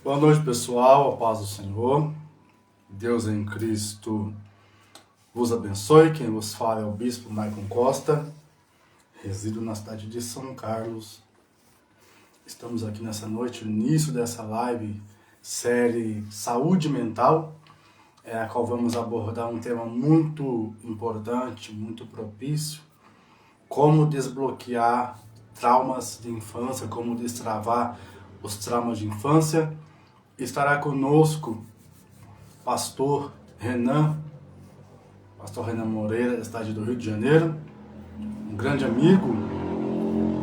Boa noite, pessoal, a paz do Senhor, Deus em Cristo vos abençoe. Quem vos fala é o Bispo Maicon Costa, resido na cidade de São Carlos. Estamos aqui nessa noite, no início dessa live, série Saúde Mental, a qual vamos abordar um tema muito importante, muito propício, como desbloquear traumas de infância, como destravar os traumas de infância. Estará conosco Pastor Renan Moreira, da cidade do Rio de Janeiro, um grande amigo,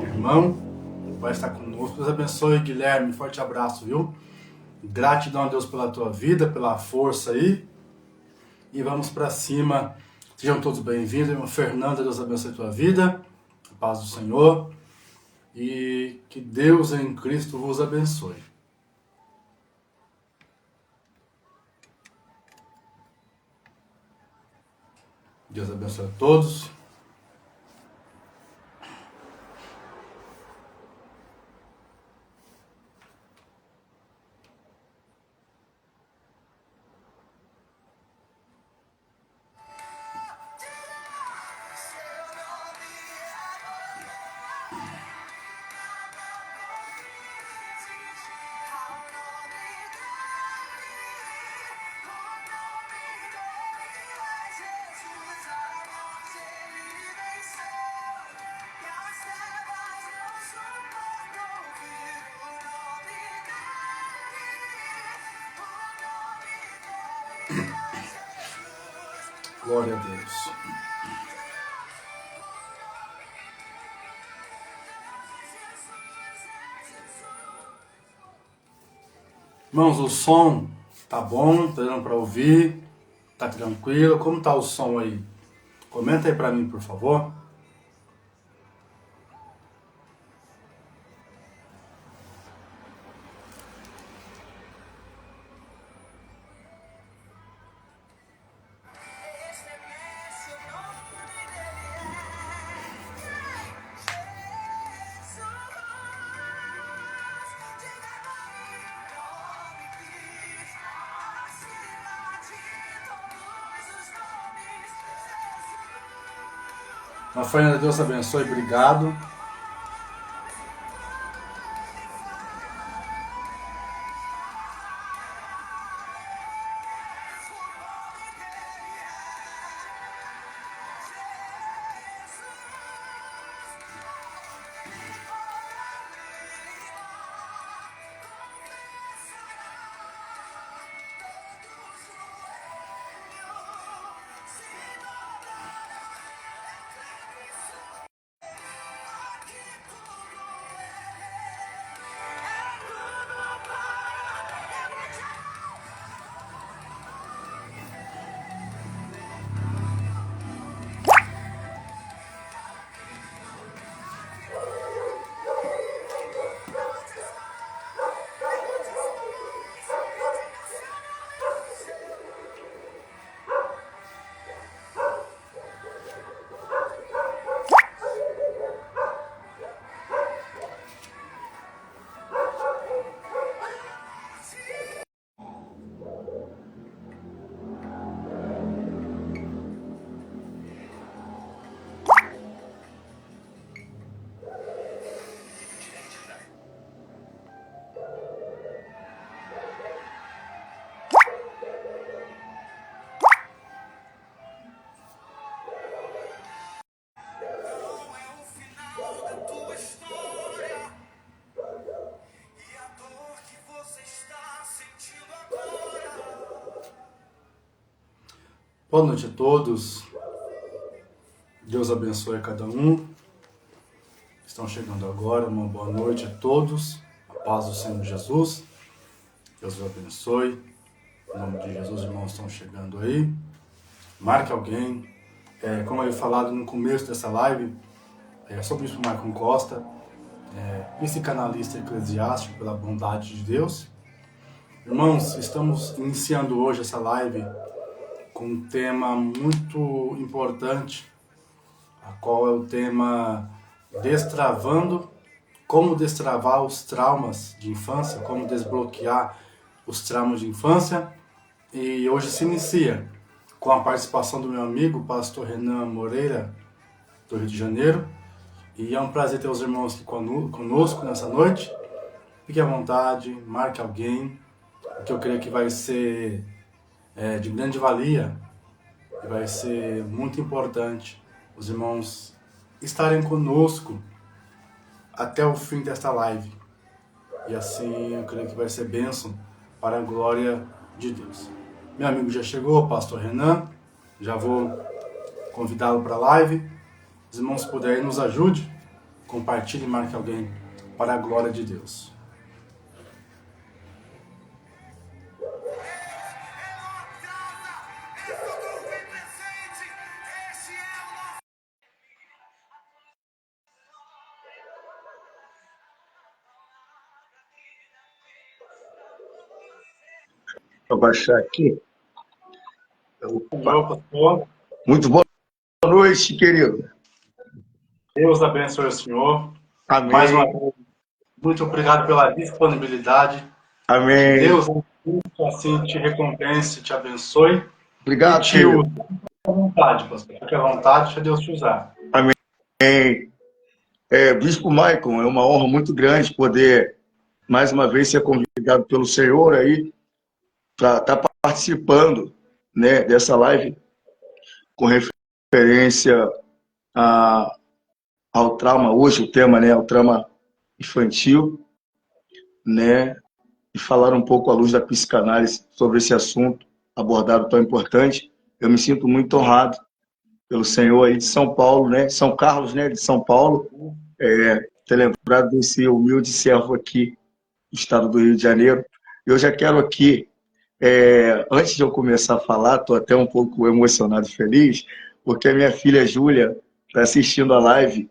irmão, vai estar conosco. Deus abençoe, Guilherme, forte abraço, viu? Gratidão a Deus pela tua vida, pela força aí, e vamos para cima. Sejam todos bem-vindos, irmão Fernanda, Deus abençoe a tua vida, a paz do Senhor, e que Deus em Cristo vos abençoe. Deus abençoe a todos. Glória a Deus. Irmãos, o som tá bom? Tá dando para ouvir? Tá tranquilo? Como tá o som aí? Comenta aí para mim, por favor. Rafael, Deus abençoe, obrigado. Boa noite a todos. Deus abençoe a cada um. Estão chegando agora. Uma boa noite a todos. A paz do Senhor Jesus. Deus os abençoe. Em nome de Jesus, irmãos, estão chegando aí. Marque alguém. Como eu havia falado no começo dessa live, sou o Bispo Maicon Costa, psicanalista eclesiástico pela bondade de Deus. Irmãos, estamos iniciando hoje essa live com um tema muito importante, a qual é o tema destravando, como destravar os traumas de infância, como desbloquear os traumas de infância. E hoje se inicia com a participação do meu amigo, pastor Renan Moreira, do Rio de Janeiro. E é um prazer ter os irmãos aqui conosco nessa noite. Fique à vontade, marque alguém, que eu creio que vai ser de grande valia e vai ser muito importante os irmãos estarem conosco até o fim desta live. E assim eu creio que vai ser bênção para a glória de Deus. Meu amigo já chegou, pastor Renan. Já vou convidá-lo para a live. Os irmãos puderem, nos ajude. Compartilhe e marque alguém para a glória de Deus. Vou baixar aqui. Senhor, pastor. Muito boa noite, querido. Deus abençoe o senhor. Amém. Mais uma vez, muito obrigado pela disponibilidade. Amém. Que Deus assim te recompense, te abençoe. Obrigado, e te querido. use. Fique à vontade, pastor. Fique à vontade, deixa Deus te usar. Amém. Bispo Maicon, é uma honra muito grande poder, mais uma vez, ser convidado pelo Senhor aí para estar participando, né, dessa live com referência ao trauma. Hoje o tema, né, é o trauma infantil, né, e falar um pouco à luz da psicanálise sobre esse assunto abordado tão importante. Eu me sinto muito honrado pelo Senhor aí de São Paulo, né, São Carlos, né, de São Paulo, ter lembrado desse humilde servo aqui do estado do Rio de Janeiro. Eu já quero aqui, antes de eu começar a falar, estou até um pouco emocionado e feliz, porque a minha filha Júlia está assistindo a live.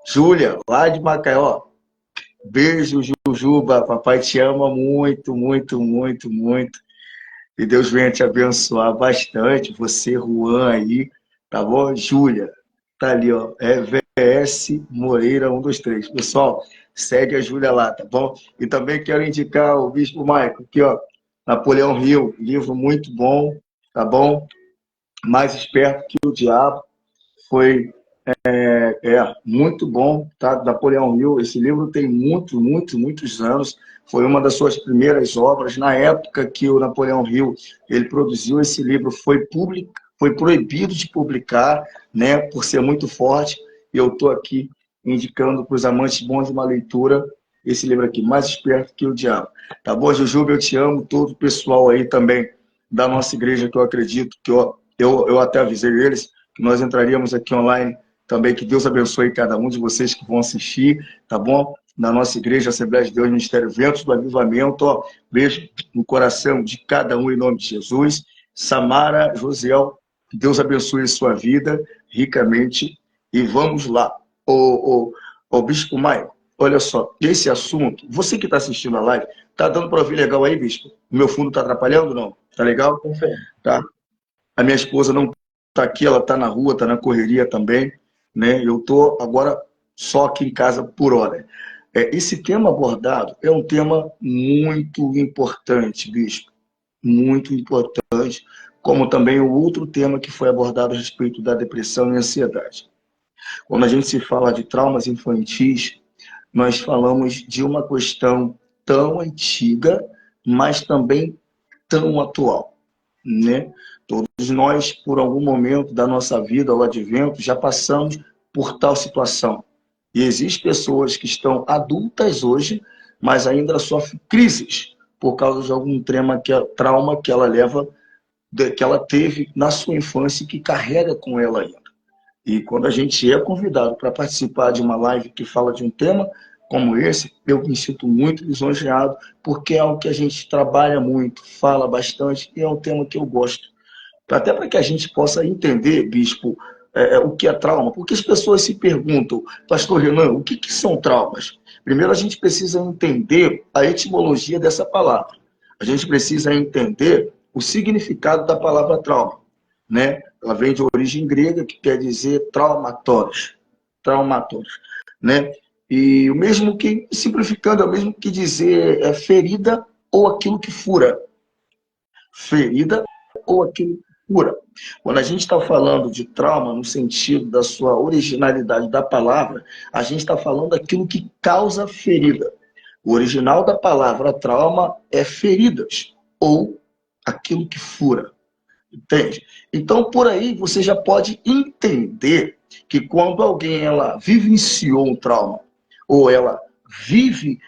Júlia, lá de Maceió. Beijo, Jujuba. Papai te ama muito, muito, muito, muito. E Deus venha te abençoar bastante. Você, Juan aí, tá bom? Júlia, tá ali, ó. VS Moreira 123. Pessoal, segue a Júlia lá, tá bom? E também quero indicar o Bispo Maicon, aqui, ó. Napoleão Hill, livro muito bom, tá bom? Mais esperto que o diabo. Foi muito bom, tá? Napoleão Hill, esse livro tem muitos anos, foi uma das suas primeiras obras. Na época que o Napoleão Hill ele produziu esse livro, foi proibido de publicar, né, por ser muito forte, e eu estou aqui indicando para os amantes bons de uma leitura esse livro aqui, Mais Esperto que o Diabo. Tá bom, Jujuba, eu te amo, todo o pessoal aí também da nossa igreja, que eu acredito, que eu até avisei eles, que nós entraríamos aqui online também. Que Deus abençoe cada um de vocês que vão assistir, tá bom? Na nossa igreja, Assembleia de Deus, Ministério Ventos do Avivamento, ó, beijo no coração de cada um em nome de Jesus. Samara, Josiel, que Deus abençoe a sua vida ricamente. E vamos lá. O Bispo Maio, olha só, esse assunto, você que está assistindo a live, tá dando para ouvir legal aí, Bispo? O meu fundo tá atrapalhando, não? Tá legal? Tá. A minha esposa não tá aqui, ela tá na rua, tá na correria também, né? Eu tô agora só aqui em casa por hora. Esse tema abordado é um tema muito importante, Bispo, muito importante, como também o outro tema que foi abordado a respeito da depressão e ansiedade. Quando a gente se fala de traumas infantis, nós falamos de uma questão tão antiga, mas também tão atual, né? Todos nós, por algum momento da nossa vida, ao advento, já passamos por tal situação. E existem pessoas que estão adultas hoje, mas ainda sofrem crises por causa de algum trauma que ela leva, que ela teve na sua infância e que carrega com ela ainda. E quando a gente é convidado para participar de uma live que fala de um tema como esse, eu me sinto muito lisonjeado, porque é algo que a gente trabalha muito, fala bastante, e é um tema que eu gosto. Até para que a gente possa entender, Bispo, o que é trauma. Porque as pessoas se perguntam, Pastor Renan, o que são traumas? Primeiro a gente precisa entender a etimologia dessa palavra. A gente precisa entender o significado da palavra trauma, né? Ela vem de origem grega, que quer dizer traumatórios, né? E o mesmo que, simplificando, é o mesmo que dizer ferida ou aquilo que fura. Ferida ou aquilo que fura. Quando a gente está falando de trauma, no sentido da sua originalidade da palavra, a gente está falando daquilo que causa ferida. O original da palavra trauma é feridas, ou aquilo que fura. Entende? Então, por aí, você já pode entender que quando alguém ela vivenciou um trauma, ou ela vive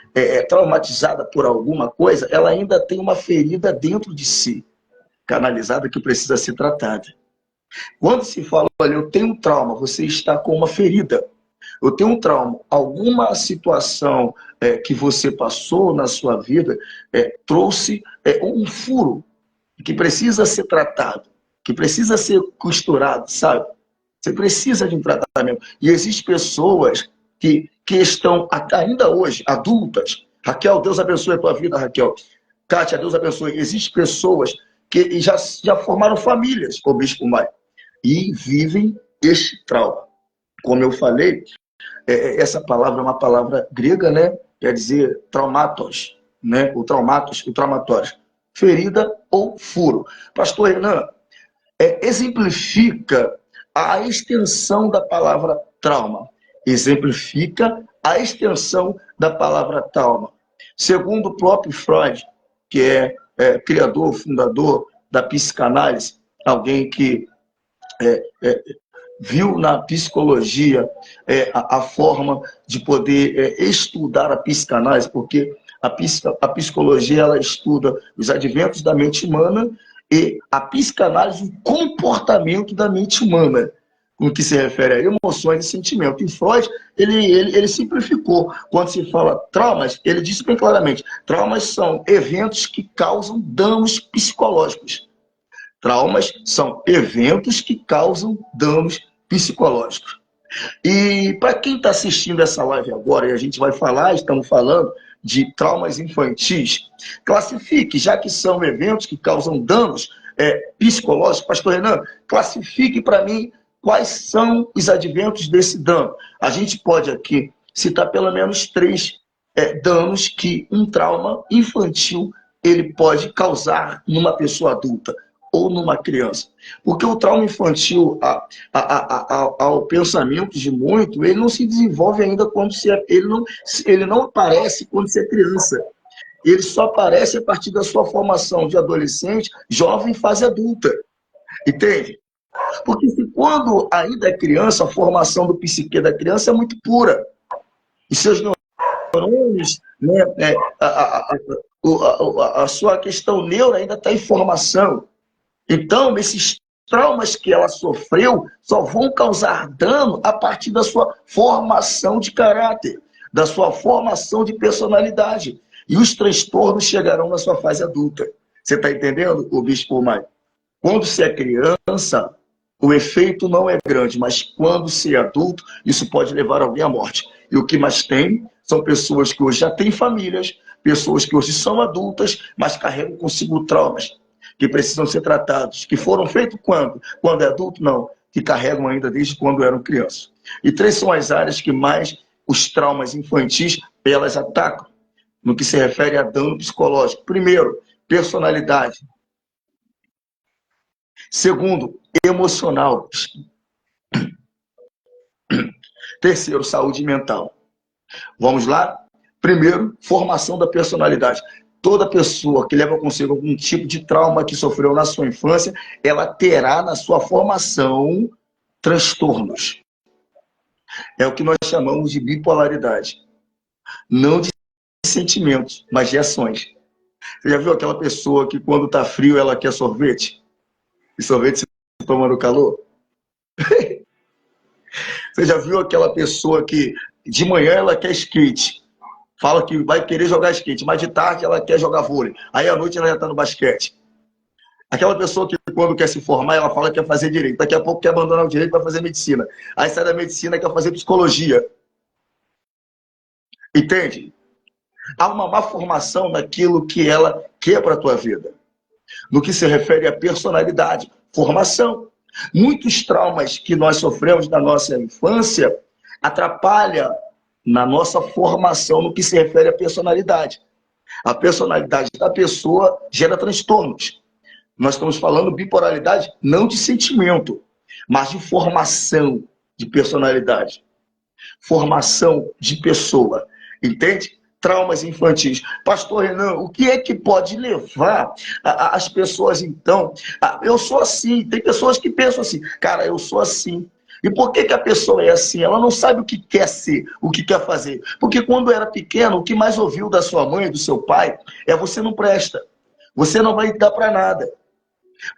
traumatizada por alguma coisa, ela ainda tem uma ferida dentro de si, canalizada, que precisa ser tratada. Quando se fala, olha, eu tenho um trauma, você está com uma ferida. Eu tenho um trauma, alguma situação que você passou na sua vida trouxe um furo que precisa ser tratado, que precisa ser costurado, sabe? Você precisa de um tratamento. E existem pessoas que estão ainda hoje, adultas. Raquel, Deus abençoe a tua vida, Raquel. Kátia, Deus abençoe. Existem pessoas que já formaram famílias, o Bispo Maio, e vivem este trauma. Como eu falei, essa palavra é uma palavra grega, né? Quer dizer traumatos, né? O traumatório. Ferida ou furo. Pastor Renan, exemplifica a extensão da palavra trauma. Exemplifica a extensão da palavra trauma. Segundo o próprio Freud, que é criador, fundador da psicanálise, alguém que viu na psicologia a forma de poder estudar a psicanálise, porque a psicologia ela estuda os adventos da mente humana e a psicanálise o comportamento da mente humana, no que se refere a emoções e sentimentos. E Freud, ele simplificou. Quando se fala traumas, ele disse bem claramente, traumas são eventos que causam danos psicológicos. Traumas são eventos que causam danos psicológicos. E para quem está assistindo essa live agora, e a gente vai falar, estamos falando de traumas infantis, classifique, já que são eventos que causam danos psicológicos, pastor Renan, classifique para mim quais são os adventos desse dano. A gente pode aqui citar pelo menos 3 danos que um trauma infantil ele pode causar numa pessoa adulta ou numa criança. Porque o trauma infantil, ao pensamento de muito, ele não se desenvolve ainda quando ele não aparece quando você é criança. Ele só aparece a partir da sua formação de adolescente, jovem, fase adulta. Entende? Porque quando ainda é criança, a formação do psique da criança é muito pura. Os seus neurônios, né, a sua questão neuro ainda está em formação. Então, esses traumas que ela sofreu só vão causar dano a partir da sua formação de caráter, da sua formação de personalidade. E os transtornos chegarão na sua fase adulta. Você está entendendo, o Bispo Maio? Quando você é criança, o efeito não é grande, mas quando você é adulto, isso pode levar alguém à morte. E o que mais tem são pessoas que hoje já têm famílias, pessoas que hoje são adultas, mas carregam consigo traumas que precisam ser tratados, que foram feitos quando? Quando é adulto? Não, que carregam ainda desde quando eram crianças. E 3 são as áreas que mais os traumas infantis, elas atacam, no que se refere a dano psicológico. Primeiro, personalidade. Segundo, emocional. Terceiro, saúde mental. Vamos lá? Primeiro, formação da personalidade. Toda pessoa que leva consigo algum tipo de trauma que sofreu na sua infância, ela terá na sua formação transtornos. É o que nós chamamos de bipolaridade. Não de sentimentos, mas de ações. Você já viu aquela pessoa que quando está frio ela quer sorvete? E sorvete se toma no calor? Você já viu aquela pessoa que de manhã ela quer skate? Fala que vai querer jogar skate, mas de tarde ela quer jogar vôlei. Aí à noite ela já está no basquete. Aquela pessoa que quando quer se formar, ela fala que quer fazer direito. Daqui a pouco quer abandonar o direito para fazer medicina. Aí sai da medicina e quer fazer psicologia. Entende? Há uma má formação naquilo que ela quer para a tua vida. No que se refere à personalidade, formação. Muitos traumas que nós sofremos na nossa infância atrapalham na nossa formação no que se refere à personalidade. A personalidade da pessoa gera transtornos. Nós estamos falando bipolaridade não de sentimento, mas de formação de personalidade. Formação de pessoa. Entende? Traumas infantis. Pastor Renan, o que é que pode levar as pessoas, então, eu sou assim. Tem pessoas que pensam assim, cara, eu sou assim. E por que a pessoa é assim? Ela não sabe o que quer ser, o que quer fazer. Porque quando era pequeno, o que mais ouviu da sua mãe, do seu pai, é você não presta. Você não vai dar para nada.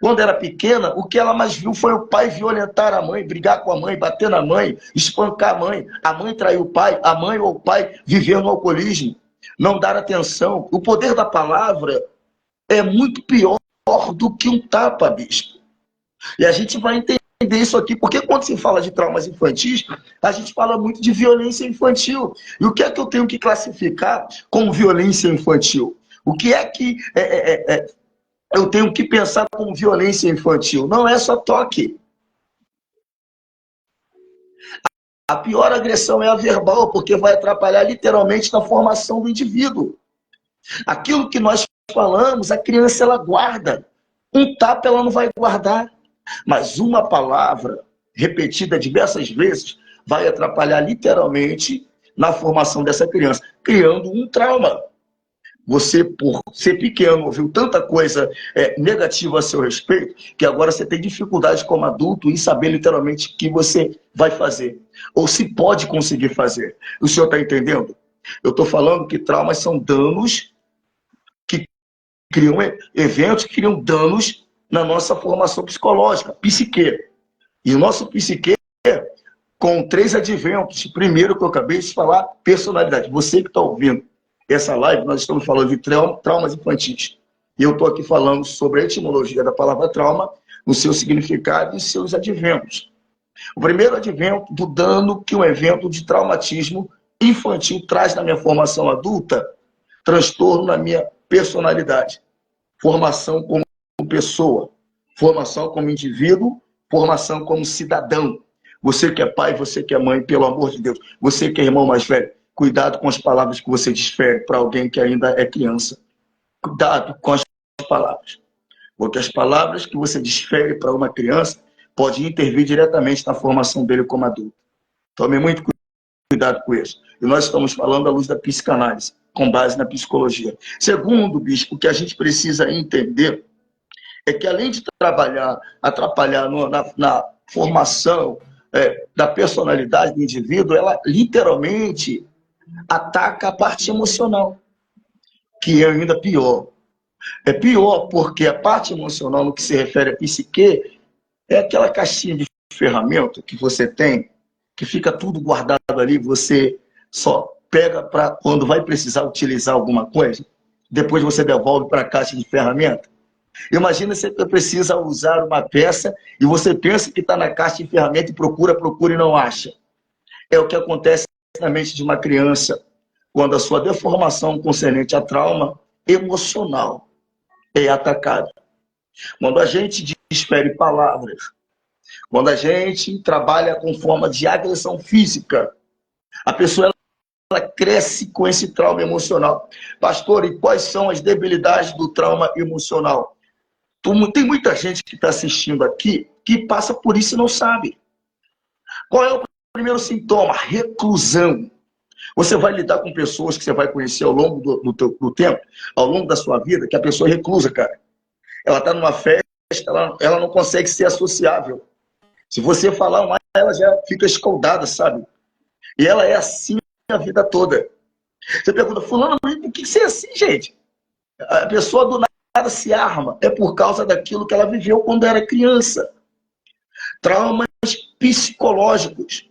Quando era pequena, o que ela mais viu foi o pai violentar a mãe, brigar com a mãe, bater na mãe, espancar a mãe trair o pai, a mãe ou o pai viver no alcoolismo, não dar atenção. O poder da palavra é muito pior do que um tapa, bispo. E a gente vai entender isso aqui, porque quando se fala de traumas infantis, a gente fala muito de violência infantil. E o que é que eu tenho que classificar como violência infantil? O que é que eu tenho que pensar como violência infantil? Não é só toque. A pior agressão é a verbal, porque vai atrapalhar literalmente na formação do indivíduo. Aquilo que nós falamos, a criança ela guarda. Um tapa ela não vai guardar. Mas uma palavra repetida diversas vezes vai atrapalhar literalmente na formação dessa criança, criando um trauma. Você, por ser pequeno, ouviu tanta coisa negativa a seu respeito, que agora você tem dificuldade como adulto em saber literalmente o que você vai fazer, ou se pode conseguir fazer. O senhor está entendendo? Eu estou falando que traumas são danos que criam eventos que criam danos na nossa formação psicológica, psique. E o nosso psique com 3 adventos. Primeiro que eu acabei de falar, personalidade. Você que está ouvindo essa live, nós estamos falando de traumas infantis. E eu estou aqui falando sobre a etimologia da palavra trauma, o seu significado e seus adventos. O primeiro advento do dano que um evento de traumatismo infantil traz na minha formação adulta, transtorno na minha personalidade, formação como pessoa, formação como indivíduo, formação como cidadão. Você que é pai, você que é mãe, pelo amor de Deus, você que é irmão mais velho, cuidado com as palavras que você desfere para alguém que ainda é criança. Cuidado com as palavras. Porque as palavras que você desfere para uma criança podem intervir diretamente na formação dele como adulto. Tome muito cuidado com isso. E nós estamos falando à luz da psicanálise, com base na psicologia. Segundo, bispo, o que a gente precisa entender é que além de atrapalhar na formação da personalidade do indivíduo, ela literalmente ataca a parte emocional, que é ainda pior. É pior porque a parte emocional, no que se refere à psique, é aquela caixinha de ferramenta que você tem, que fica tudo guardado ali, você só pega para quando vai precisar utilizar alguma coisa, depois você devolve para a caixa de ferramenta. Imagina você precisa usar uma peça e você pensa que está na caixa de ferramenta e procura e não acha. É o que acontece na mente de uma criança quando a sua deformação concernente a trauma emocional é atacada. Quando a gente desfere palavras, quando a gente trabalha com forma de agressão física, a pessoa ela cresce com esse trauma emocional. Pastor, e quais são as debilidades do trauma emocional? Tem muita gente que está assistindo aqui que passa por isso e não sabe. Qual é o primeiro sintoma? Reclusão. Você vai lidar com pessoas que você vai conhecer ao longo do tempo, ao longo da sua vida, que a pessoa é reclusa, cara. Ela está numa festa, ela não consegue ser associável. Se você falar mais, ela já fica escaldada, sabe? E ela é assim a vida toda. Você pergunta, fulano, por que você é assim, gente? A pessoa do nada se arma. É por causa daquilo que ela viveu quando era criança. Traumas psicológicos,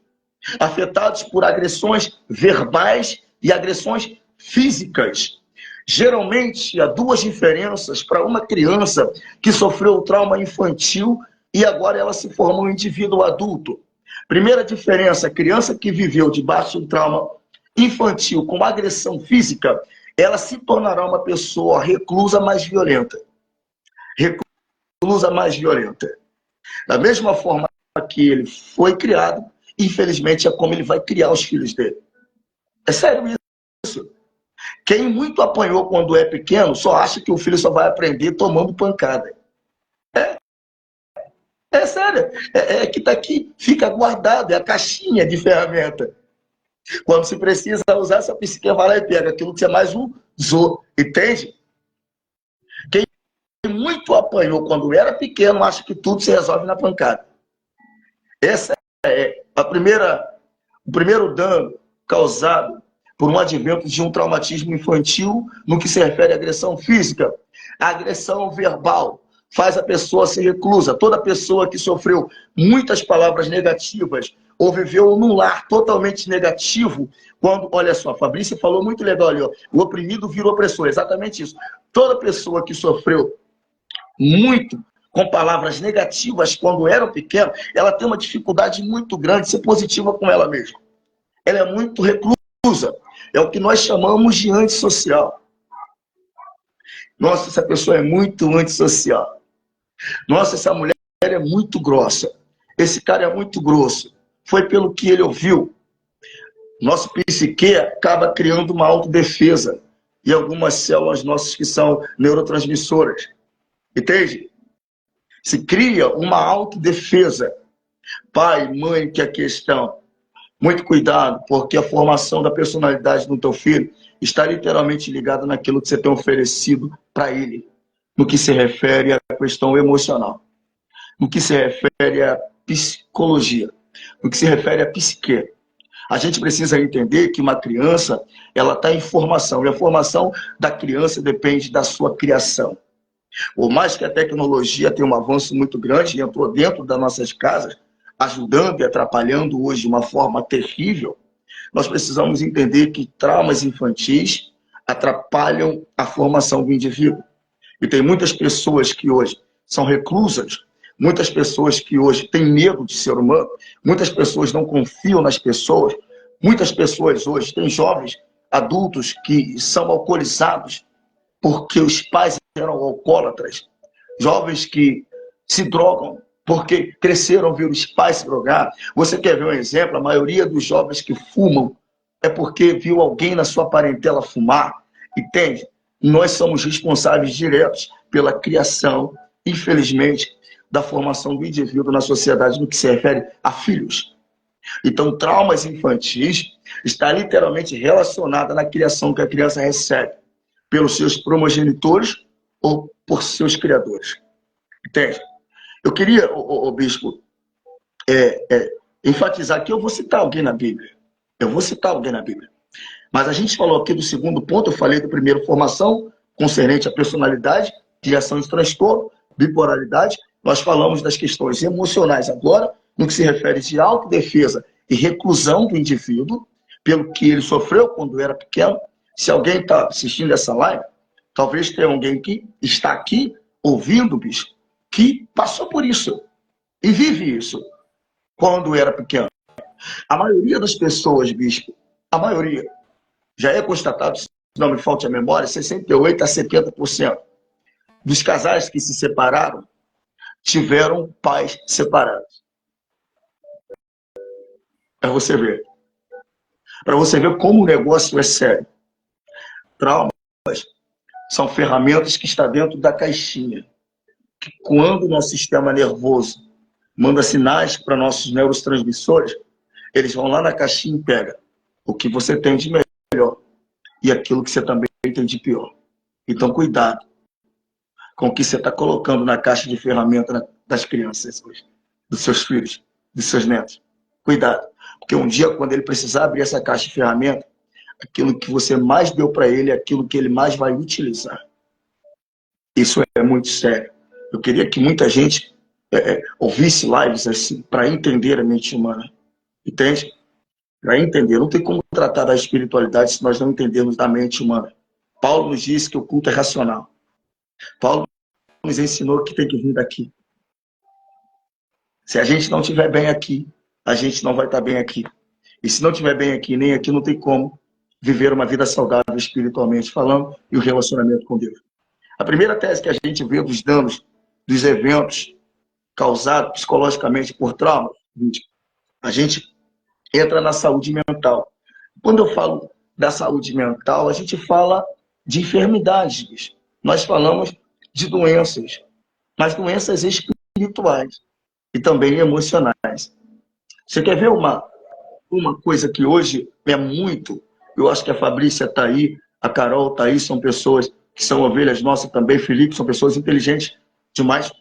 afetados por agressões verbais e agressões físicas. Geralmente, há duas diferenças para uma criança que sofreu o trauma infantil e agora ela se formou um indivíduo adulto. Primeira diferença, a criança que viveu debaixo do trauma infantil com agressão física, ela se tornará uma pessoa reclusa mais violenta. Reclusa mais violenta. Da mesma forma que ele foi criado, infelizmente é como ele vai criar os filhos dele. É sério isso. Quem muito apanhou quando é pequeno só acha que o filho só vai aprender tomando pancada. É sério. É que está aqui, fica guardado, é a caixinha de ferramenta. Quando se precisa usar, essa psique vai lá e pega aquilo que você mais usou. Entende? Quem muito apanhou quando era pequeno acha que tudo se resolve na pancada. Essa é o primeiro dano causado por um advento de um traumatismo infantil no que se refere à agressão física. A agressão verbal faz a pessoa ser reclusa. Toda pessoa que sofreu muitas palavras negativas ou viveu num lar totalmente negativo, quando, olha só, a Fabrícia falou muito legal ali, ó, o oprimido vira opressor, exatamente isso. Toda pessoa que sofreu muito com palavras negativas quando era pequena, ela tem uma dificuldade muito grande de ser positiva com ela mesma. Ela é muito reclusa. É o que nós chamamos de antissocial. Nossa, essa pessoa é muito antissocial. Nossa, essa mulher é muito grossa. Esse cara é muito grosso. Foi pelo que ele ouviu. Nosso psique acaba criando uma autodefesa e algumas células nossas que são neurotransmissoras. Entende? Se cria uma autodefesa. Pai, mãe, que é a questão. Muito cuidado, porque a formação da personalidade do teu filho está literalmente ligada naquilo que você tem oferecido para ele, no que se refere à questão emocional, no que se refere à psicologia, no que se refere à psique. A gente precisa entender que uma criança, ela está em formação, e a formação da criança depende da sua criação. Por mais que a tecnologia tenha um avanço muito grande, entrou dentro das nossas casas, ajudando e atrapalhando hoje de uma forma terrível, nós precisamos entender que traumas infantis atrapalham a formação do indivíduo. E tem muitas pessoas que hoje são reclusas, muitas pessoas que hoje têm medo de ser humano, muitas pessoas não confiam nas pessoas, muitas pessoas hoje têm jovens adultos que são alcoolizados porque os pais eram alcoólatras, jovens que se drogam porque cresceram ver os pais se drogar. Você quer ver um exemplo? A maioria dos jovens que fumam é porque viu alguém na sua parentela fumar. Entende? Nós somos responsáveis diretos pela criação, infelizmente, da formação do indivíduo na sociedade no que se refere a filhos. Então, traumas infantis está literalmente relacionada na criação que a criança recebe pelos seus progenitores ou por seus criadores. Entende? Eu queria, bispo, enfatizar que eu vou citar alguém na Bíblia. Eu vou citar alguém na Bíblia. Mas a gente falou aqui do segundo ponto, eu falei do primeiro, formação, concernente à personalidade, criação de transtorno, bipolaridade. Nós falamos das questões emocionais agora, no que se refere de autodefesa e reclusão do indivíduo, pelo que ele sofreu quando era pequeno. Se alguém está assistindo essa live, talvez tenha alguém que está aqui ouvindo, bispo, que passou por isso e vive isso quando era pequeno. A maioria das pessoas, bispo, a maioria, já é constatado, se não me falte a memória, 68% a 70% dos casais que se separaram tiveram pais separados. Para você ver. Para você ver como o negócio é sério. Traumas são ferramentas que estão dentro da caixinha. Que quando o nosso sistema nervoso manda sinais para nossos neurotransmissores, eles vão lá na caixinha e pegam o que você tem de melhor e aquilo que você também tem de pior. Então, cuidado com o que você está colocando na caixa de ferramenta das crianças hoje, dos seus filhos, dos seus netos. Cuidado, porque um dia, quando ele precisar abrir essa caixa de ferramenta, aquilo que você mais deu para ele é aquilo que ele mais vai utilizar. Isso é muito sério. Eu queria que muita gente ouvisse lives assim, para entender a mente humana. Entende? Para entender. Não tem como tratar da espiritualidade se nós não entendermos da mente humana. Paulo nos disse que o culto é racional. Paulo nos ensinou que tem que vir daqui. Se a gente não estiver bem aqui, a gente não vai estar bem aqui. E se não estiver bem aqui, nem aqui, não tem como viver uma vida saudável espiritualmente falando e o relacionamento com Deus. A primeira tese que a gente vê dos danos dos eventos causados psicologicamente por trauma, a gente entra na saúde mental. Quando eu falo da saúde mental, a gente fala de enfermidades. Nós falamos de doenças, mas doenças espirituais e também emocionais. Você quer ver uma coisa que hoje é muito, eu acho que a Fabrícia está aí, a Carol está aí, são pessoas que são ovelhas nossas também, Felipe, são pessoas inteligentes demais,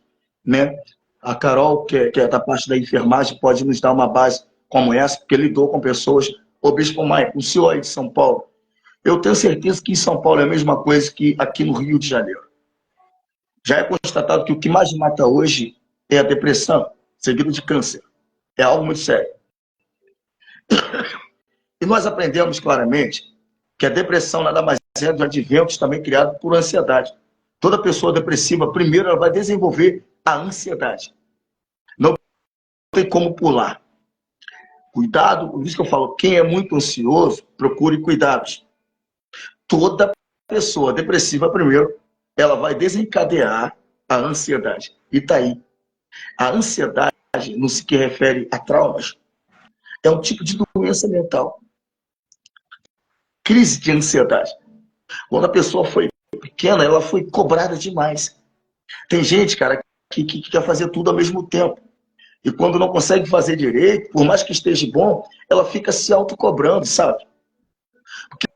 né? A Carol, que é da parte da enfermagem, pode nos dar uma base como essa, porque lidou com pessoas. O Bispo Maicon, o senhor aí de São Paulo, eu tenho certeza que em São Paulo é a mesma coisa que aqui no Rio de Janeiro. Já é constatado que o que mais mata hoje é a depressão, seguido de câncer. É algo muito sério. E nós aprendemos claramente que a depressão nada mais é do advento também criado por ansiedade. Toda pessoa depressiva, primeiro, ela vai desenvolver a ansiedade. Não tem como pular. Cuidado, por isso que eu falo, quem é muito ansioso, procure cuidados. Toda pessoa depressiva, primeiro, ela vai desencadear a ansiedade. E tá aí. A ansiedade, no que refere a traumas, é um tipo de doença mental. Crise de ansiedade. Quando a pessoa foi pequena, ela foi cobrada demais. Tem gente, cara, que quer fazer tudo ao mesmo tempo. E quando não consegue fazer direito, por mais que esteja bom, ela fica se autocobrando, sabe? Porque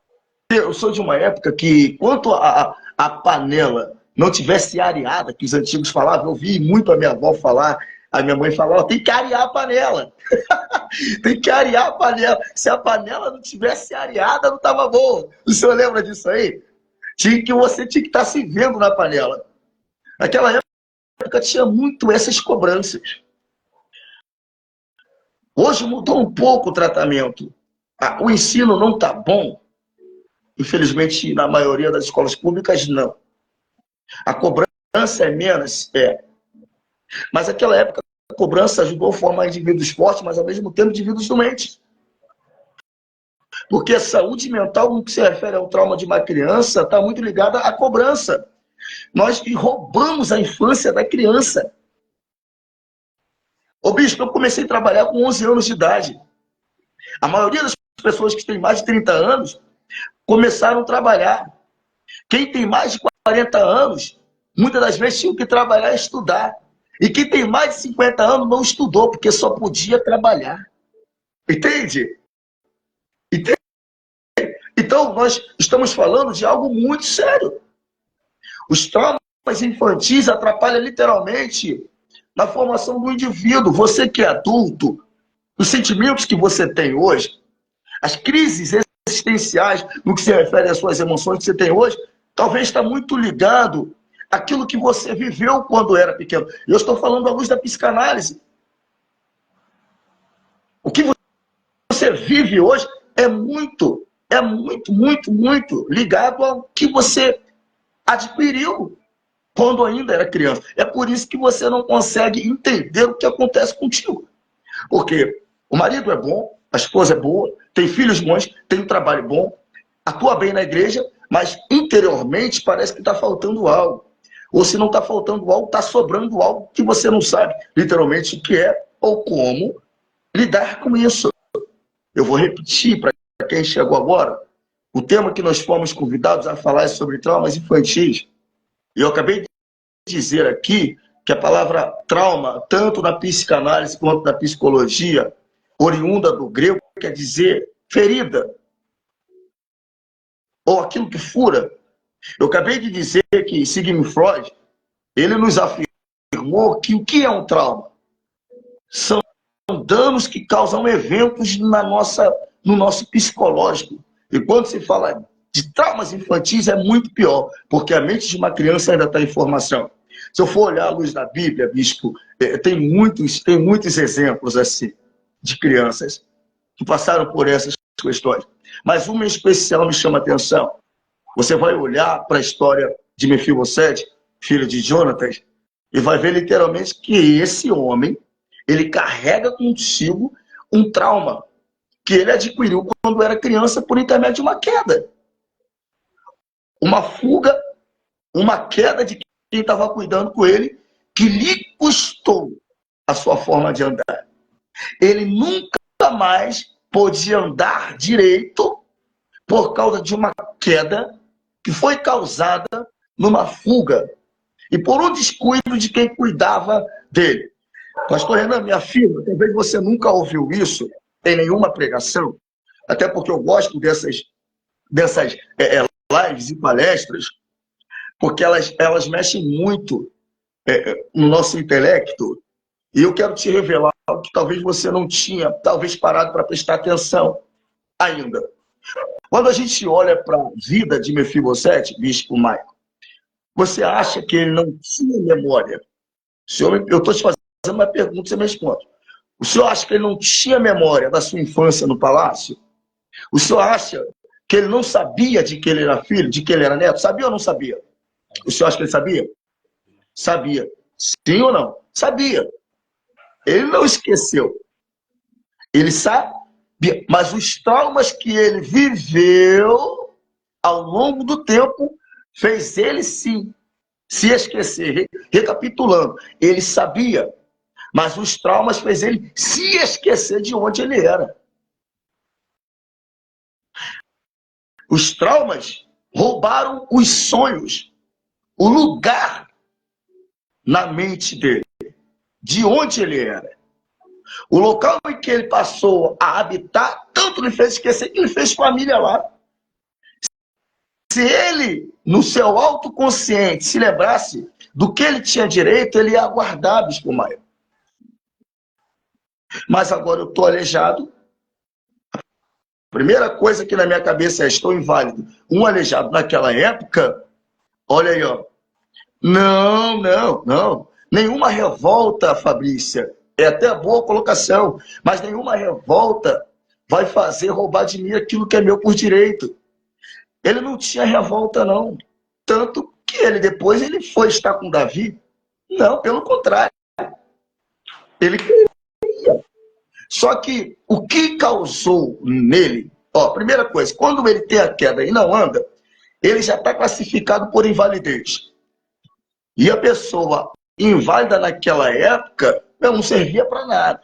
eu sou de uma época que, quanto a panela não tivesse areada, que os antigos falavam, eu ouvi muito a minha avó falar, a minha mãe falar, tem que arear a panela. Tem que arear a panela. Se a panela não tivesse areada, não estava boa. O senhor lembra disso aí? Você tinha que estar se vendo na panela. Naquela época tinha muito essas cobranças. Hoje mudou um pouco o tratamento. O ensino não está bom. Infelizmente, na maioria das escolas públicas, não. A cobrança é menos, é. Mas naquela época, a cobrança ajudou a formar indivíduos fortes, mas ao mesmo tempo indivíduos doentes. Porque a saúde mental, no que se refere ao trauma de uma criança, está muito ligada à cobrança. Nós roubamos a infância da criança. Ô bispo, eu comecei a trabalhar com 11 anos de idade. A maioria das pessoas que têm mais de 30 anos começaram a trabalhar. Quem tem mais de 40 anos, muitas das vezes tinha que trabalhar e estudar. E quem tem mais de 50 anos não estudou, porque só podia trabalhar. Entende? Entende? Então, nós estamos falando de algo muito sério. Os traumas infantis atrapalham literalmente na formação do indivíduo. Você que é adulto, os sentimentos que você tem hoje, as crises existenciais no que se refere às suas emoções que você tem hoje, talvez está muito ligado àquilo que você viveu quando era pequeno. Eu estou falando à luz da psicanálise. O que você vive hoje é muito ligado ao que você adquiriu quando ainda era criança. É por isso que você não consegue entender o que acontece contigo. Porque o marido é bom, a esposa é boa, tem filhos bons, tem um trabalho bom, atua bem na igreja, mas interiormente parece que está faltando algo. Ou se não está faltando algo, está sobrando algo que você não sabe literalmente o que é ou como lidar com isso. Eu vou repetir para quem chegou agora. O tema que nós fomos convidados a falar é sobre traumas infantis. E eu acabei de dizer aqui que a palavra trauma, tanto na psicanálise quanto na psicologia, oriunda do grego, quer dizer ferida, ou aquilo que fura. Eu acabei de dizer que Sigmund Freud, ele nos afirmou que o que é um trauma? São danos que causam eventos no nosso psicológico. E quando se fala de traumas infantis é muito pior, porque a mente de uma criança ainda está em formação. Se eu for olhar à luz da Bíblia, bispo, tem muitos exemplos assim de crianças que passaram por essas questões. Mas uma em especial me chama a atenção. Você vai olhar para a história de Mefibosete, filho de Jonatas, e vai ver literalmente que esse homem, ele carrega consigo um trauma que ele adquiriu quando era criança por intermédio de uma queda. Uma fuga, uma queda de quem estava cuidando com ele, que lhe custou a sua forma de andar. Ele nunca mais podia andar direito por causa de uma queda que foi causada numa fuga e por um descuido de quem cuidava dele. Pastor Renan, me afirma, talvez você nunca ouviu isso em nenhuma pregação, até porque eu gosto dessas lives e palestras, porque elas mexem muito no nosso intelecto, e eu quero te revelar algo que talvez você não tinha, talvez parado para prestar atenção ainda. Quando a gente olha para a vida de Mefibosete, Bispo Maico, você acha que ele não tinha memória? Eu estou te fazendo uma pergunta, você me responde. O senhor acha que ele não tinha memória da sua infância no palácio? O senhor acha que ele não sabia de que ele era filho, de que ele era neto? Sabia ou não sabia? O senhor acha que ele sabia? Sabia. Sim ou não? Sabia. Ele não esqueceu. Ele sabia. Mas os traumas que ele viveu ao longo do tempo fez ele sim se esquecer. Recapitulando, ele sabia, mas os traumas fez ele se esquecer de onde ele era. Os traumas roubaram os sonhos, o lugar na mente dele, de onde ele era. O local em que ele passou a habitar, tanto lhe fez esquecer que ele fez família lá. Se ele, no seu autoconsciente, se lembrasse do que ele tinha direito, ele ia aguardar, Bispo Maia. Mas agora eu estou aleijado. A primeira coisa que na minha cabeça é: estou inválido. Um aleijado naquela época, olha aí, ó. Não. Nenhuma revolta, Fabrícia. É até boa colocação, mas nenhuma revolta vai fazer roubar de mim aquilo que é meu por direito. Ele não tinha revolta, não. Tanto que ele depois ele foi estar com Davi. Não, pelo contrário. Ele queria. Só que o que causou nele, primeira coisa, quando ele tem a queda e não anda, ele já está classificado por invalidez. E a pessoa inválida naquela época não servia para nada.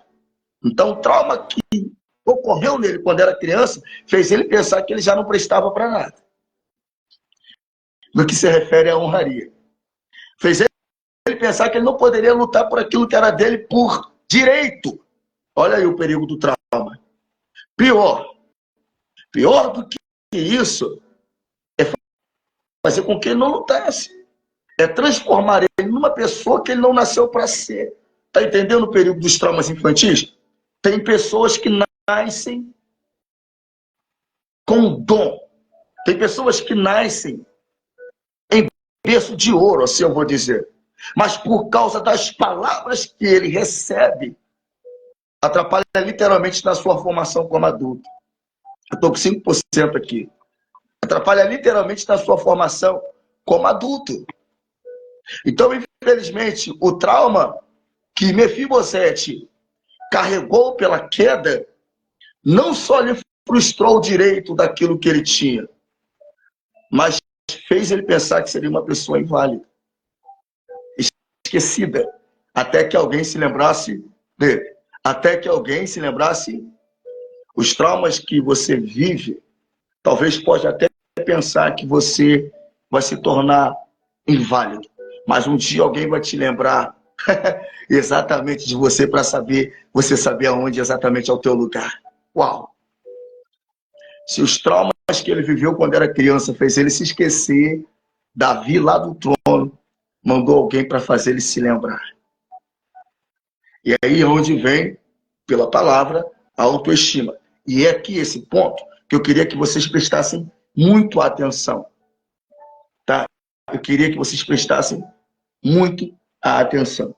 Então, o trauma que ocorreu nele quando era criança fez ele pensar que ele já não prestava para nada. No que se refere à honraria. Fez ele pensar que ele não poderia lutar por aquilo que era dele por direito. Olha aí o perigo do trauma. Pior do que isso é fazer com que ele não lutasse. É transformar ele numa pessoa que ele não nasceu para ser. Está entendendo o perigo dos traumas infantis? Tem pessoas que nascem com dom. Tem pessoas que nascem em berço de ouro, assim eu vou dizer. Mas por causa das palavras que ele recebe, atrapalha literalmente na sua formação como adulto. Eu estou com 5% aqui. Atrapalha literalmente na sua formação como adulto. Então, infelizmente, o trauma que Mefibosete carregou pela queda não só lhe frustrou o direito daquilo que ele tinha, mas fez ele pensar que seria uma pessoa inválida, esquecida, até que alguém se lembrasse dele. Até que alguém se lembrasse. Os traumas que você vive, talvez pode até pensar que você vai se tornar inválido, mas um dia alguém vai te lembrar exatamente de você para você saber aonde exatamente é o teu lugar. Uau! Se os traumas que ele viveu quando era criança fez ele se esquecer, Davi lá do trono mandou alguém para fazer ele se lembrar. E aí é onde vem, pela palavra, a autoestima. E é aqui esse ponto que eu queria que vocês prestassem muito atenção. Tá? Eu queria que vocês prestassem muito atenção.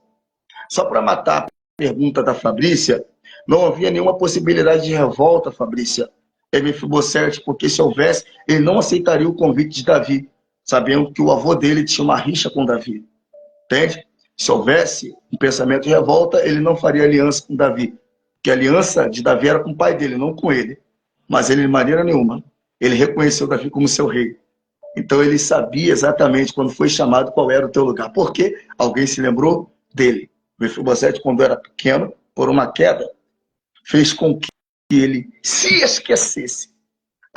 Só para matar a pergunta da Fabrícia, não havia nenhuma possibilidade de revolta, Fabrícia, em Mefibosete, porque se houvesse, ele não aceitaria o convite de Davi, sabendo que o avô dele tinha uma rixa com Davi. Entende? Se houvesse um pensamento de revolta, ele não faria aliança com Davi. Porque a aliança de Davi era com o pai dele, não com ele. Mas ele, de maneira nenhuma, ele reconheceu Davi como seu rei. Então ele sabia exatamente, quando foi chamado, qual era o teu lugar. Porque alguém se lembrou dele. Mefibosete, quando era pequeno, por uma queda, fez com que ele se esquecesse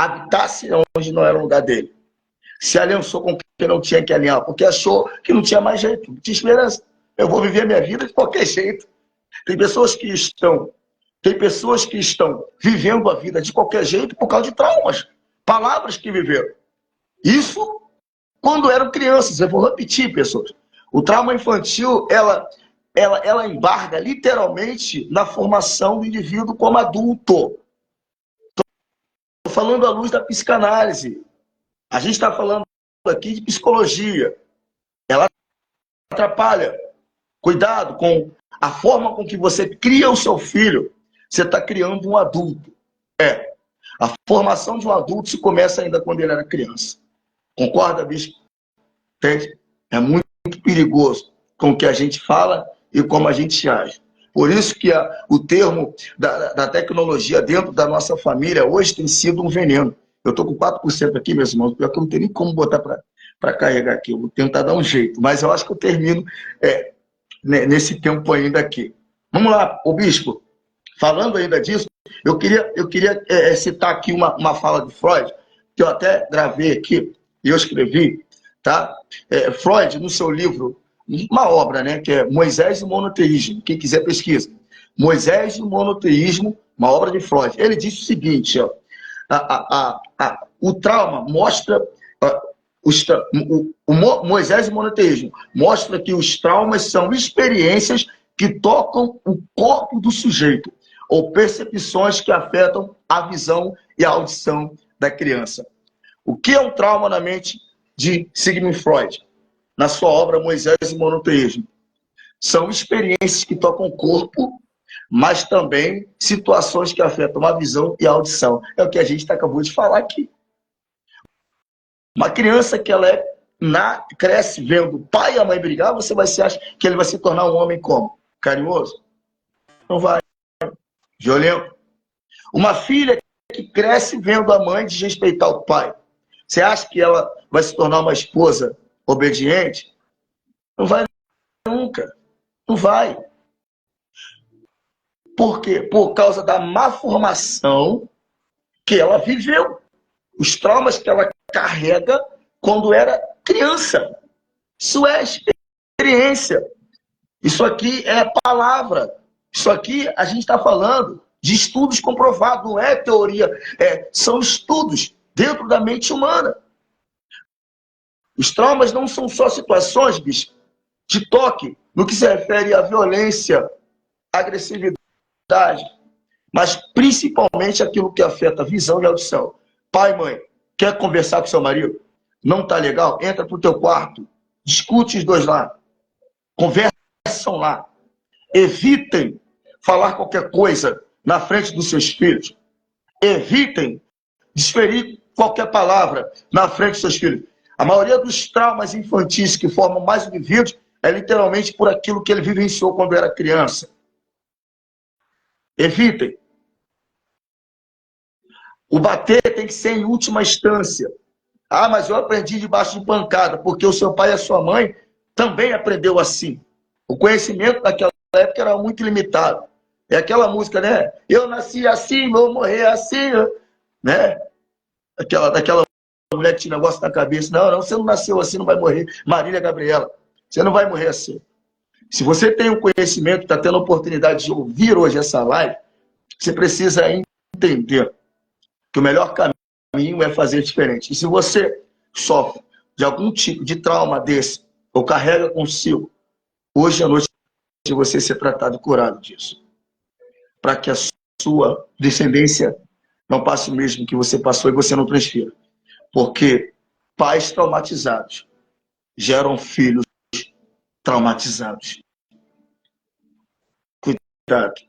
habitasse onde não era o lugar dele. Se aliançou com quem não tinha que alinhar, porque achou que não tinha mais jeito, não tinha esperança. Eu vou viver a minha vida de qualquer jeito. Tem pessoas que estão vivendo a vida de qualquer jeito por causa de traumas, palavras que viveram. Isso quando eram crianças. Eu vou repetir, pessoas. O trauma infantil, ela embarga literalmente na formação do indivíduo como adulto. Estou falando à luz da psicanálise. A gente está falando aqui de psicologia. Ela atrapalha. Cuidado com a forma com que você cria o seu filho. Você está criando um adulto. A formação de um adulto se começa ainda quando ele era criança. Concorda, bispo? Entende? É muito perigoso com o que a gente fala e como a gente age. Por isso que o termo da tecnologia dentro da nossa família hoje tem sido um veneno. Eu estou com 4% aqui, meus irmãos, pior que eu não tenho nem como botar para carregar aqui. Eu vou tentar dar um jeito, mas eu acho que eu termino nesse tempo ainda aqui. Vamos lá, o bispo. Falando ainda disso, eu queria citar aqui uma fala de Freud, que eu até gravei aqui, e eu escrevi, tá? Freud, no seu livro, uma obra, né, que é Moisés e o Monoteísmo. Quem quiser pesquisa. Moisés e o Monoteísmo, uma obra de Freud. Ele diz o seguinte, ó, o trauma mostra... Moisés e o Monoteísmo mostra que os traumas são experiências que tocam o corpo do sujeito, ou percepções que afetam a visão e a audição da criança. O que é um trauma na mente de Sigmund Freud? Na sua obra Moisés e o Monoteísmo. São experiências que tocam o corpo, mas também situações que afetam a visão e a audição. É o que a gente acabou de falar aqui. Uma criança que cresce vendo o pai e a mãe brigar, você acha que ele vai se tornar um homem como? Carinhoso? Não vai. Violento. Uma filha que cresce vendo a mãe desrespeitar o pai, você acha que ela vai se tornar uma esposa obediente? Não vai nunca. Não vai. Por quê? Por causa da má formação que ela viveu. Os traumas que ela carrega quando era criança. Isso é experiência. Isso aqui é palavra. Isso aqui a gente está falando de estudos comprovados, não é teoria, são estudos dentro da mente humana. Os traumas não são só situações, bicho, de toque, no que se refere à violência, agressividade, mas principalmente aquilo que afeta a visão e a audição. Pai, mãe, quer conversar com seu marido? Não tá legal? Entra pro teu quarto, discute os dois lá, conversam lá, evitem falar qualquer coisa na frente dos seus filhos, evitem desferir qualquer palavra na frente dos seus filhos. A maioria dos traumas infantis que formam mais indivíduos é literalmente por aquilo que ele vivenciou quando era criança. Evitem. O bater tem que ser em última instância. Ah, mas eu aprendi debaixo de pancada, porque o seu pai e a sua mãe também aprendeu assim. O conhecimento naquela época era muito limitado. É aquela música, né? Eu nasci assim, vou morrer assim, né? Daquela mulher que tinha negócio na cabeça. Não, você não nasceu assim, não vai morrer. Marília Gabriela, você não vai morrer assim. Se você tem um conhecimento, está tendo a oportunidade de ouvir hoje essa live, você precisa entender que o melhor caminho é fazer diferente. E se você sofre de algum tipo de trauma desse, ou carrega consigo, hoje à noite você ser tratado e curado disso. Para que a sua descendência não passe o mesmo que você passou e você não transfira. Porque pais traumatizados geram filhos traumatizados. Cuidado.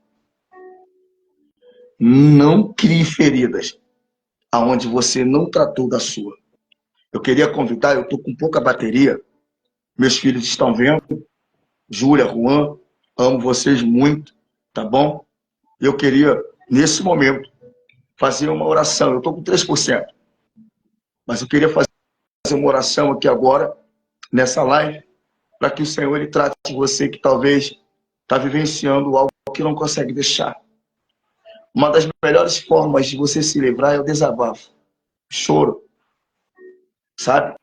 Não crie feridas aonde você não tratou da sua. Eu queria convidar, eu estou com pouca bateria, meus filhos estão vendo, Júlia, Juan, amo vocês muito, tá bom? Eu queria, nesse momento, fazer uma oração. Eu estou com 3%, mas eu queria fazer uma oração aqui agora, nessa live, para que o Senhor ele trate você que talvez está vivenciando algo que não consegue deixar. Uma das melhores formas de você se livrar é o desabafo. choro, sabe?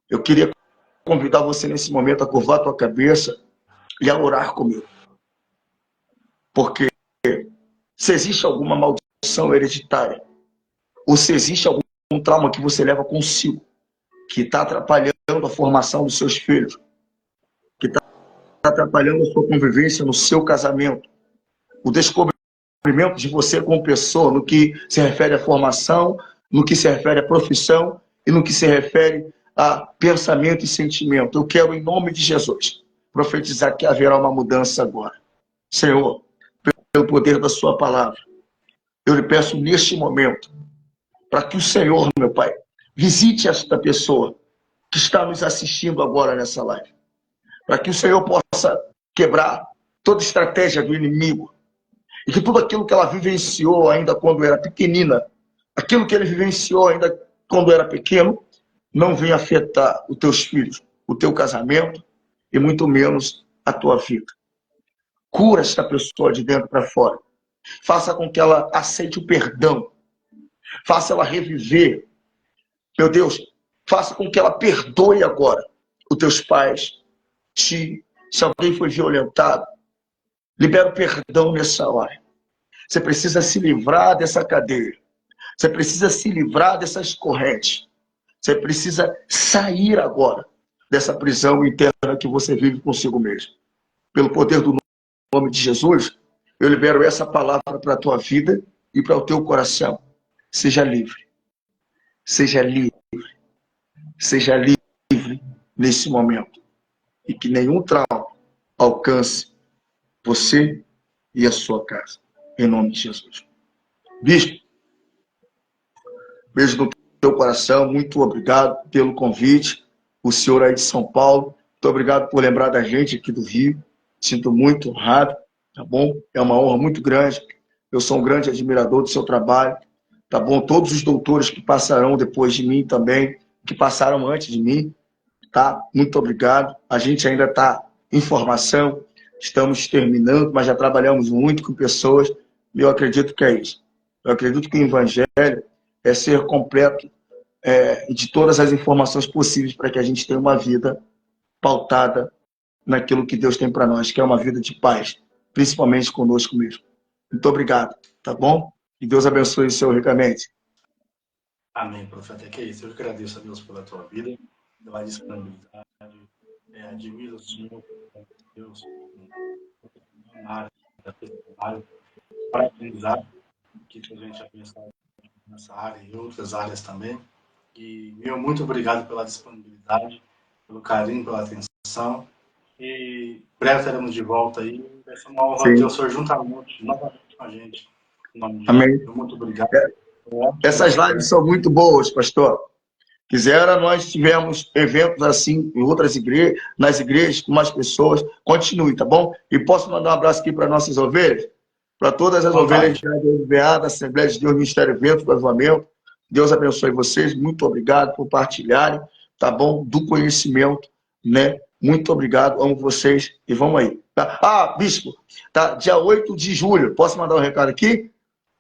Eu queria convidar você nesse momento a curvar a tua cabeça e a orar comigo. Porque se existe alguma maldição hereditária, ou se existe algum trauma que você leva consigo, que está atrapalhando a formação dos seus filhos, que está atrapalhando a sua convivência no seu casamento, o descobrimento de você como pessoa, no que se refere à formação, no que se refere à profissão e no que se refere a pensamento e sentimento. Eu quero, em nome de Jesus, profetizar que haverá uma mudança agora. Senhor, pelo poder da sua palavra, eu lhe peço neste momento, para que o Senhor, meu Pai, visite esta pessoa que está nos assistindo agora nessa live, para que o Senhor possa quebrar toda estratégia do inimigo, e que tudo aquilo que ela vivenciou ainda quando era pequenina, aquilo que ele vivenciou ainda quando era pequeno, não venha afetar os teus filhos, o teu casamento e muito menos a tua vida. Cura esta pessoa de dentro para fora. Faça com que ela aceite o perdão. Faça ela reviver. Meu Deus, faça com que ela perdoe agora os teus pais. Se alguém foi violentado, libera o perdão nessa hora. Você precisa se livrar dessa cadeia. Você precisa se livrar dessas correntes. Você precisa sair agora dessa prisão interna que você vive consigo mesmo. Pelo poder do nome de Jesus, eu libero essa palavra para a tua vida e para o teu coração. Seja livre. Seja livre. Seja livre nesse momento. E que nenhum trauma alcance você e a sua casa. Em nome de Jesus. Bispo, beijo no teu coração. Muito obrigado pelo convite. O senhor aí de São Paulo. Muito obrigado por lembrar da gente aqui do Rio. Sinto muito honrado, tá bom? É uma honra muito grande. Eu sou um grande admirador do seu trabalho, tá bom? Todos os doutores que passarão depois de mim também, que passaram antes de mim, tá? Muito obrigado. A gente ainda está em formação, estamos terminando, mas já trabalhamos muito com pessoas e eu acredito que é isso. Eu acredito que o Evangelho é ser completo de todas as informações possíveis para que a gente tenha uma vida pautada naquilo que Deus tem para nós, que é uma vida de paz, principalmente conosco mesmo. Muito obrigado, tá bom? E Deus abençoe o senhor ricamente. Amém, profeta. É que é isso. Eu agradeço a Deus pela tua vida, pela disponibilidade. Admiro o Senhor, Deus, na área da trabalho, para aprendizado, que a gente já pensou nessa área e outras áreas também. E, meu, muito obrigado pela disponibilidade, pelo carinho, pela atenção. E breve estaremos de volta aí. Vai ser uma honra ter o senhor juntamente, novamente com a gente. Em nome de Amém. Jesus. Muito obrigado. Essas lives são muito boas, pastor. Quisera, nós tivemos eventos assim em outras igrejas, nas igrejas, com mais pessoas. Continue, tá bom? E posso mandar um abraço aqui para nossas ovelhas? Para todas as ovelhas da UVA, da Assembleia de Deus, Ministério Vento do Avivamento. Deus abençoe vocês. Muito obrigado por partilharem, tá bom? Do conhecimento, né? Muito obrigado, amo vocês e vamos aí. Tá? Ah, bispo, tá? Dia 8 de julho, posso mandar um recado aqui?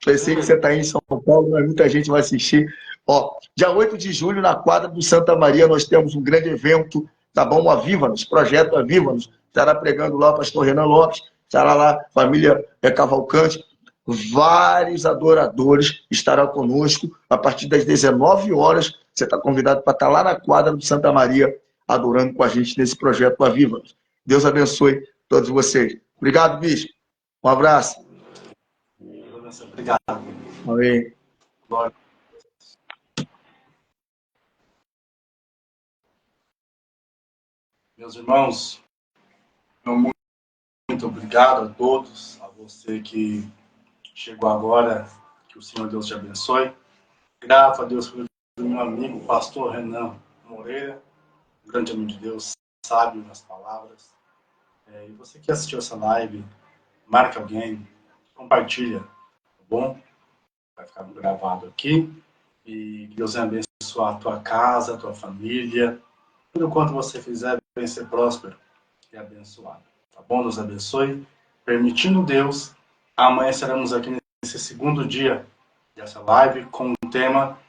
Eu sei que você está aí em São Paulo, mas muita gente vai assistir. Ó, dia 8 de julho, na quadra do Santa Maria, nós temos um grande evento, tá bom? Aviva-nos, projeto Aviva-nos. Estará pregando lá o pastor Renan Lopes, estará lá família Cavalcante. Vários adoradores estarão conosco a partir das 19 horas. Você está convidado para estar lá na quadra do Santa Maria, adorando com a gente nesse projeto Aviva-nos. Deus abençoe todos vocês. Obrigado, bispo. Um abraço. Obrigado. Amém. Glória. Meus irmãos, muito obrigado a todos, a você que chegou agora, que o Senhor Deus te abençoe. Grato a Deus pelo meu amigo, pastor Renan Moreira, um grande amigo de Deus, sábio nas palavras. E você que assistiu essa live, marque alguém, compartilha, tá bom? Vai ficar gravado aqui. E que Deus venha abençoar a tua casa, a tua família. Tudo quanto você fizer, venha ser próspero e abençoado. Tá bom? Deus abençoe. Permitindo Deus, amanhã estaremos aqui nesse segundo dia dessa live com o tema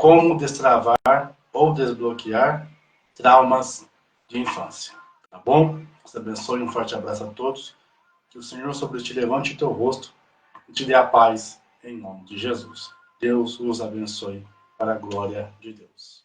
como destravar ou desbloquear traumas de infância. Tá bom? Deus abençoe, um forte abraço a todos. Que o Senhor sobre ti levante o teu rosto e te dê a paz em nome de Jesus. Deus os abençoe para a glória de Deus.